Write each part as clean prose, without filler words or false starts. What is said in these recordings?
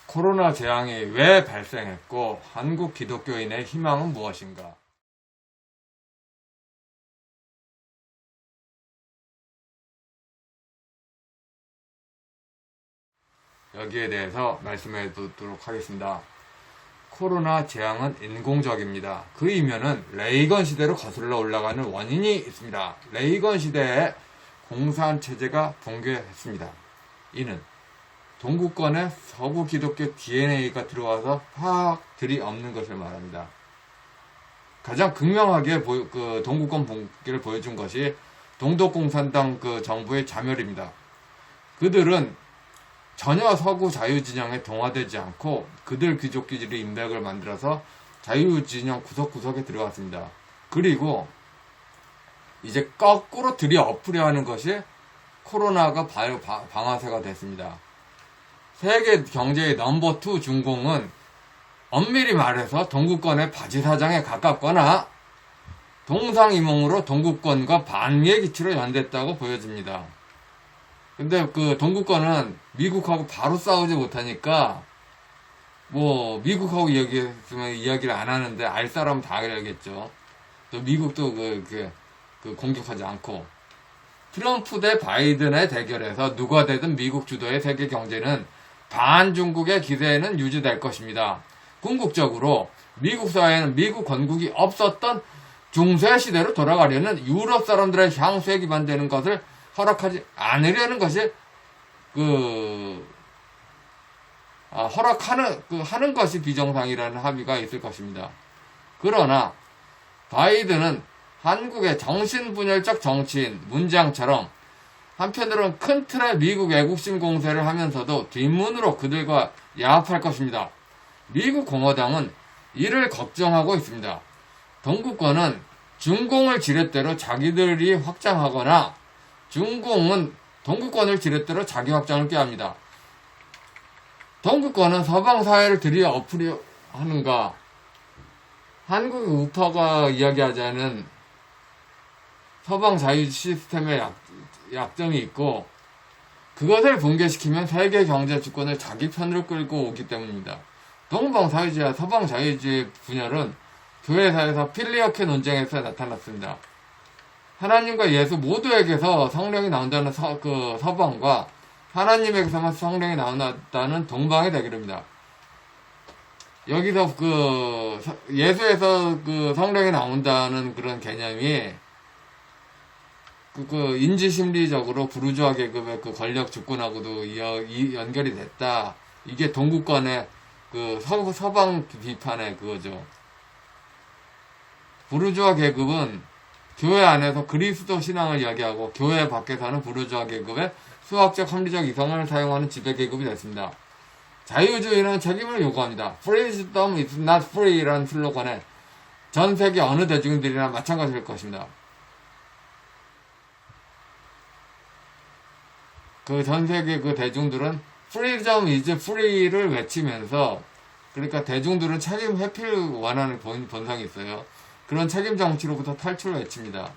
코로나 재앙이 왜 발생했고 한국 기독교인의 희망은 무엇인가? 여기에 대해서 말씀해 보도록 하겠습니다. 코로나 재앙은 인공적입니다. 그 이면은 레이건 시대로 거슬러 올라가는 원인이 있습니다. 레이건 시대에 공산 체제가 붕괴했습니다. 이는 동구권에 서구 기독교 DNA가 들어와서 화학들이 없는 것을 말합니다. 가장 극명하게 동구권 붕괴를 보여준 것이 동독공산당 정부의 자멸입니다. 그들은 전혀 서구 자유진영에 동화되지 않고 그들 귀족끼리 인맥을 만들어서 자유진영 구석구석에 들어갔습니다. 그리고 이제 거꾸로 들이엎으려 하는 것이 코로나가 방아쇠가 됐습니다. 세계 경제의 넘버 2 중공은 엄밀히 말해서 동구권의 바지사장에 가깝거나 동상이몽으로 동구권과 반미의 기치로 연됐다고 보여집니다. 근데 동구권은 미국하고 바로 싸우지 못하니까 미국하고 이야기했으면 이야기를 안 하는데 알 사람은 다 알겠죠. 또 미국도 공격하지 않고 트럼프 대 바이든의 대결에서 누가 되든 미국 주도의 세계 경제는 반중국의 기세는 유지될 것입니다. 궁극적으로 미국 사회는 미국 건국이 없었던 중세 시대로 돌아가려는 유럽 사람들의 향수에 기반되는 것을 허락하지 않으려는 것이 하는 것이 비정상이라는 합의가 있을 것입니다. 그러나 바이든은 한국의 정신분열적 정치인 문장처럼 한편으로는 큰 틀의 미국 애국심 공세를 하면서도 뒷문으로 그들과 야합할 것입니다. 미국 공화당은 이를 걱정하고 있습니다. 동구권은 중공을 지렛대로 자기들이 확장하거나 중공은 동구권을 지렛대로 자기 확장을 꾀합니다. 동구권은 서방 사회를 들이엎으려 하는가? 한국 우파가 이야기하자는 서방 자유 시스템의 약점이 있고 그것을 붕괴시키면 세계 경제 주권을 자기 편으로 끌고 오기 때문입니다. 동방 사회주의와 서방 자유주의 분열은 교회사에서 필리어케 논쟁에서 나타났습니다. 하나님과 예수 모두에게서 성령이 나온다는 서방과 하나님에게서만 성령이 나온다는 동방의 대결입니다. 여기서 예수에서 성령이 나온다는 그런 개념이 인지심리적으로 부르주아 계급의 권력 주권하고도 연결이 됐다. 이게 동구권의 서방 비판의 그거죠. 부르주아 계급은 교회 안에서 그리스도 신앙을 이야기하고 교회 밖에서는 부르주아 계급의 수학적 합리적 이성을 사용하는 지배 계급이 됐습니다. 자유주의는 책임을 요구합니다. Freedom is not free 라는 슬로건에 전 세계 어느 대중들이나 마찬가지일 것입니다. 전 세계 대중들은 Freedom is free를 외치면서 그러니까 대중들은 책임 회피를 원하는 본성이 있어요. 그런 책임 정치로부터 탈출을 외칩니다.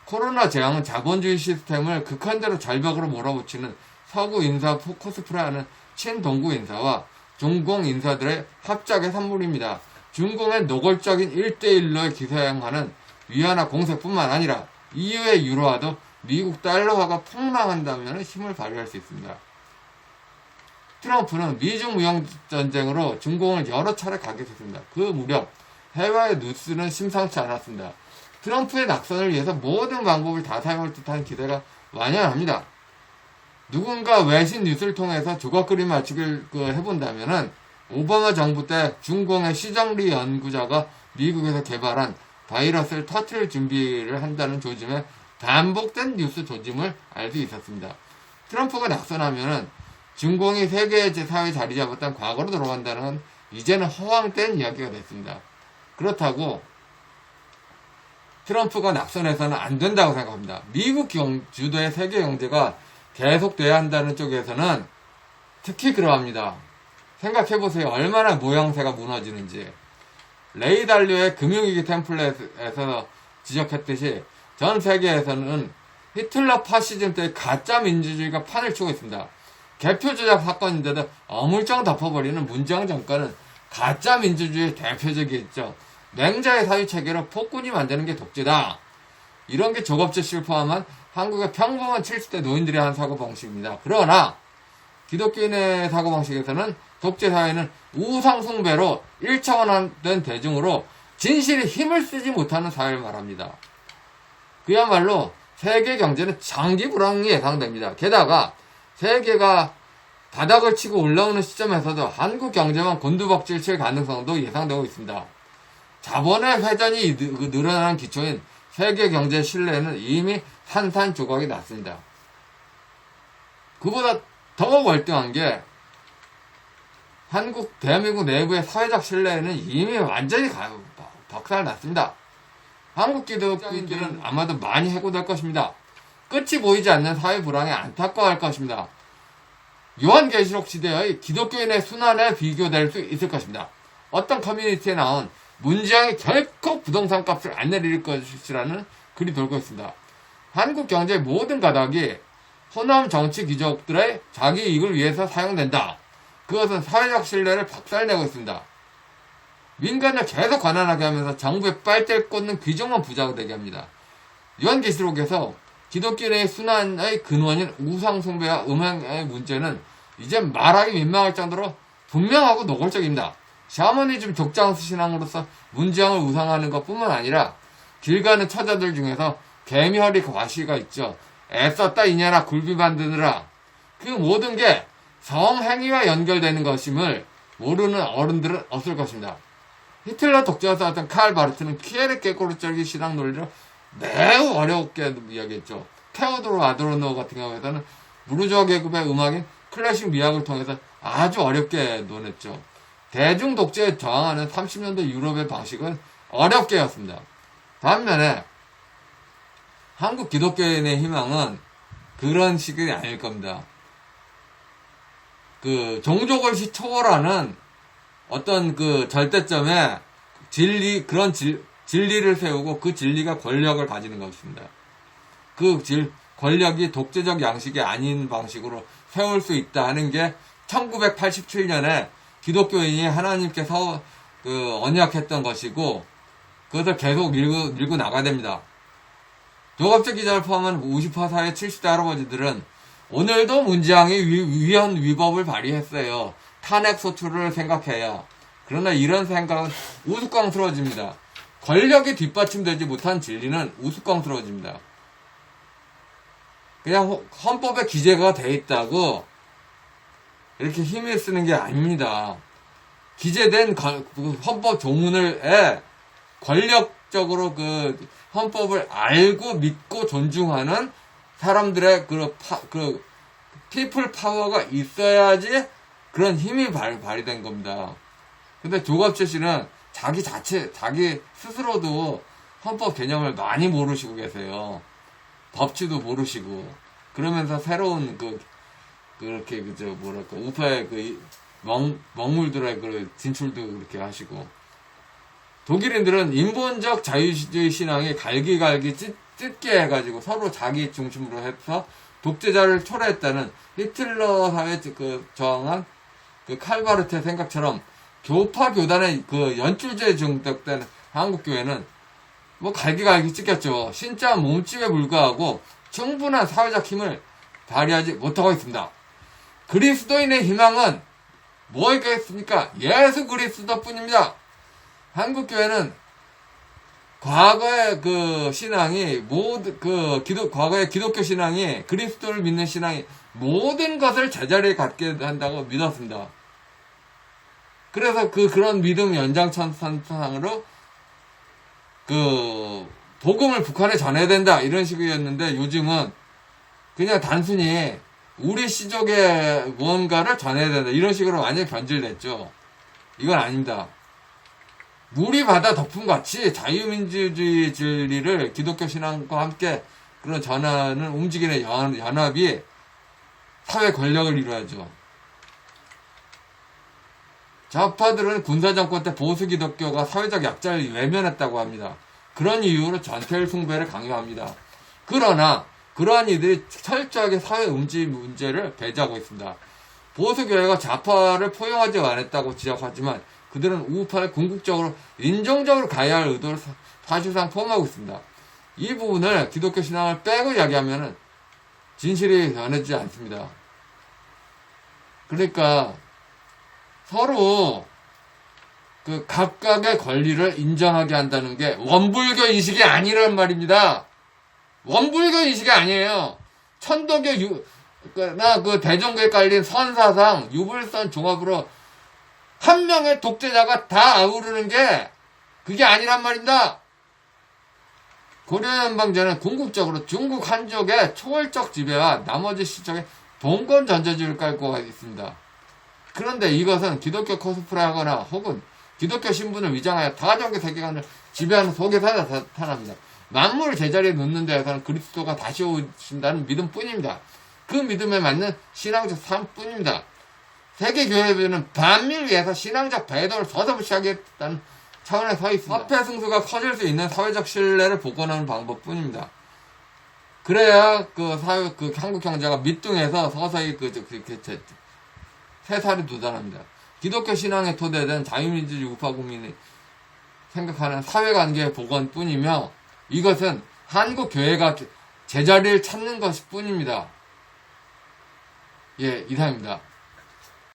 코로나 재앙은 자본주의 시스템을 극한대로 절벽으로 몰아붙이는 서구 인사 코스프레하는 친동구 인사와 중공 인사들의 합작의 산물입니다. 중공의 노골적인 1대1로의 기사행하는 위안화 공세뿐만 아니라 EU의 유로화도 미국 달러화가 폭락한다면 힘을 발휘할 수 있습니다. 트럼프는 미중 무역전쟁으로 중공을 여러 차례 가격했습니다. 그 무렵 해외의 뉴스는 심상치 않았습니다. 트럼프의 낙선을 위해서 모든 방법을 다 사용할 듯한 기대가 완연합니다. 누군가 외신 뉴스를 통해서 조각그림 맞추기를 해본다면은 오바마 정부 때 중공의 시정리 연구자가 미국에서 개발한 바이러스를 터뜨릴 준비를 한다는 조짐의 반복된 뉴스 조짐을 알 수 있었습니다. 트럼프가 낙선하면은 중공이 세계 사회에 자리 잡았던 과거로 돌아간다는 건 이제는 허황된 이야기가 됐습니다. 그렇다고 트럼프가 낙선해서는 안 된다고 생각합니다. 미국 주도의 세계 경제가 계속돼야 한다는 쪽에서는 특히 그러합니다. 생각해보세요. 얼마나 모양새가 무너지는지. 레이 달리오의 금융위기 템플릿에서 지적했듯이 전 세계에서는 히틀러 파시즘 때의 가짜 민주주의가 판을 치고 있습니다. 개표 조작 사건인데도 어물쩡 덮어버리는 문재인 정권은 가짜 민주주의의 대표적이겠죠. 맹자의 사유체계로 폭군이 만드는 게 독재다. 이런 게 조갑재 씨를 포함한 한국의 평범한 70대 노인들이 한 사고방식입니다. 그러나 기독교인의 사고방식에서는 독재사회는 우상숭배로 1차원화된 대중으로 진실이 힘을 쓰지 못하는 사회를 말합니다. 그야말로 세계 경제는 장기 불황이 예상됩니다. 게다가 세계가 바닥을 치고 올라오는 시점에서도 한국 경제만 곤두박질 칠 가능성도 예상되고 있습니다. 자본의 회전이 늘어나는 기초인 세계 경제 신뢰는 이미 산산조각이 났습니다. 그보다 더 월등한 게 대한민국 내부의 사회적 신뢰는 이미 완전히 박살났습니다. 한국 기독교인들은 아마도 많이 해고될 것입니다. 끝이 보이지 않는 사회 불황에 안타까워할 것입니다. 요한계시록 시대의 기독교인의 순환에 비교될 수 있을 것입니다. 어떤 커뮤니티에 나온 문재인이 결코 부동산 값을 안 내릴 것이라는 글이 돌고 있습니다. 한국 경제의 모든 가닥이 호남 정치 귀족들의 자기 이익을 위해서 사용된다. 그것은 사회적 신뢰를 박살내고 있습니다. 민간을 계속 가난하게 하면서 정부에 빨대를 꽂는 귀족만 부자가 되게 합니다. 요한계시록에서 기독교인의 순환의 근원인 우상숭배와 음행의 문제는 이제 말하기 민망할 정도로 분명하고 노골적입니다. 샤머니즘 족장수 신앙으로서 문재앙을 우상하는 것뿐만 아니라 길 가는 처자들 중에서 개미허리 과시가 있죠. 애썼다 이년아 굴비 만드느라. 그 모든 게 성행위와 연결되는 것임을 모르는 어른들은 없을 것입니다. 히틀러 독재가 쌓았던 칼 바르트는 키에르 깨꼬르적인 신앙 논리로 매우 어렵게 이야기했죠. 테오도르 아도르노 같은 경우에는 무르주아 계급의 음악인 클래식 미학을 통해서 아주 어렵게 논했죠. 대중 독재에 저항하는 30년대 유럽의 방식은 어렵게였습니다. 반면에 한국 기독교인의 희망은 그런 식이 아닐 겁니다. 그 종족을 초월하는 어떤 그 절대점에 그런 진리를 세우고 그 진리가 권력을 가지는 것입니다. 그 권력이 독재적 양식이 아닌 방식으로 세울 수 있다 하는 게 1987년에 기독교인이 하나님께서 언약했던 것이고 그것을 계속 밀고 나가야 됩니다. 조갑재 기자를 포함한 50% 사회 70대 할아버지들은 오늘도 문재앙이 위헌위법을 발휘했어요. 탄핵 소추를 생각해야. 그러나 이런 생각은 우스꽝스러워집니다. 권력이 뒷받침되지 못한 진리는 우스꽝스러워집니다. 그냥 헌법에 기재가 돼 있다고 이렇게 힘을 쓰는 게 아닙니다. 기재된 헌법 조문을 권력적으로 그 헌법을 알고 믿고 존중하는 사람들의 그 피플 파워가 있어야지 그런 힘이 발휘된 겁니다. 근데 조갑재 씨는 자기 스스로도 헌법 개념을 많이 모르시고 계세요. 법치도 모르시고 그러면서 새로운 그렇게 우파의 먹물들의 진출도 그렇게 하시고 독일인들은 인본적 자유주의 신앙이 갈기갈기 찢게 해가지고 서로 자기 중심으로 해서 독재자를 초래했다는 히틀러 사회에 저항한 칼바르트의 생각처럼 교파 교단의 연줄제에 중독된 한국교회는 갈기갈기 찢겼죠. 진짜 몸집에 불과하고 충분한 사회적 힘을 발휘하지 못하고 있습니다. 그리스도인의 희망은 뭐겠습니까? 예수 그리스도 뿐입니다. 한국교회는 과거의 신앙이 과거의 기독교 신앙이 그리스도를 믿는 신앙이 모든 것을 제자리에 갖게 한다고 믿었습니다. 그래서 그런 믿음 연장선상으로 복음을 북한에 전해야 된다 이런 식이었는데 요즘은 그냥 단순히 우리 시족의 무언가를 전해야 된다 이런 식으로 완전히 변질됐죠. 이건 아닙니다. 물이 바다 덮음같이 자유민주주의 진리를 기독교 신앙과 함께 그런 전하는 움직이는 연합이 사회 권력을 이루어야죠. 좌파들은 군사정권 때 보수 기독교가 사회적 약자를 외면했다고 합니다. 그런 이유로 전태일 숭배를 강요합니다. 그러나 그러한 이들이 철저하게 사회 문제를 배제하고 있습니다. 보수교회가 좌파를 포용하지 않았다고 지적하지만 그들은 우파를 궁극적으로 인종적으로 가해야 할 의도를 사실상 포함하고 있습니다. 이 부분을 기독교 신앙을 빼고 이야기하면 진실이 전해지지 않습니다. 그러니까 서로 그 각각의 권리를 인정하게 한다는 게 원불교 인식이 아니란 말입니다. 원불교 인식이 아니에요. 천도교나 그 대종교에 깔린 선사상 유불선 종합으로 한 명의 독재자가 다 아우르는 게 그게 아니란 말입니다. 고려연방제는 궁극적으로 중국 한족의 초월적 지배와 나머지 시적의 봉건 전제주의를 깔고 있습니다. 그런데 이것은 기독교 코스프레하거나 혹은 기독교 신분을 위장하여 다정교 세계관을 지배하는 속에서 나타납니다. 만물을 제자리에 놓는 데에서는 그리스도가 다시 오신다는 믿음뿐입니다. 그 믿음에 맞는 신앙적 삶뿐입니다. 세계교회들은 반미를 위해서 신앙적 배도를 서서무시하겠다는 차원에 서 있습니다. 화폐 승수가 커질 수 있는 사회적 신뢰를 복원하는 방법뿐입니다. 그래야 한국 경제가 밑둥에서 서서히 새살이 돋아납니다. 기독교 신앙에 토대된 자유민주주의 우파 국민이 생각하는 사회관계의 복원뿐이며 이것은 한국 교회가 제자리를 찾는 것일 뿐입니다. 예, 이상입니다.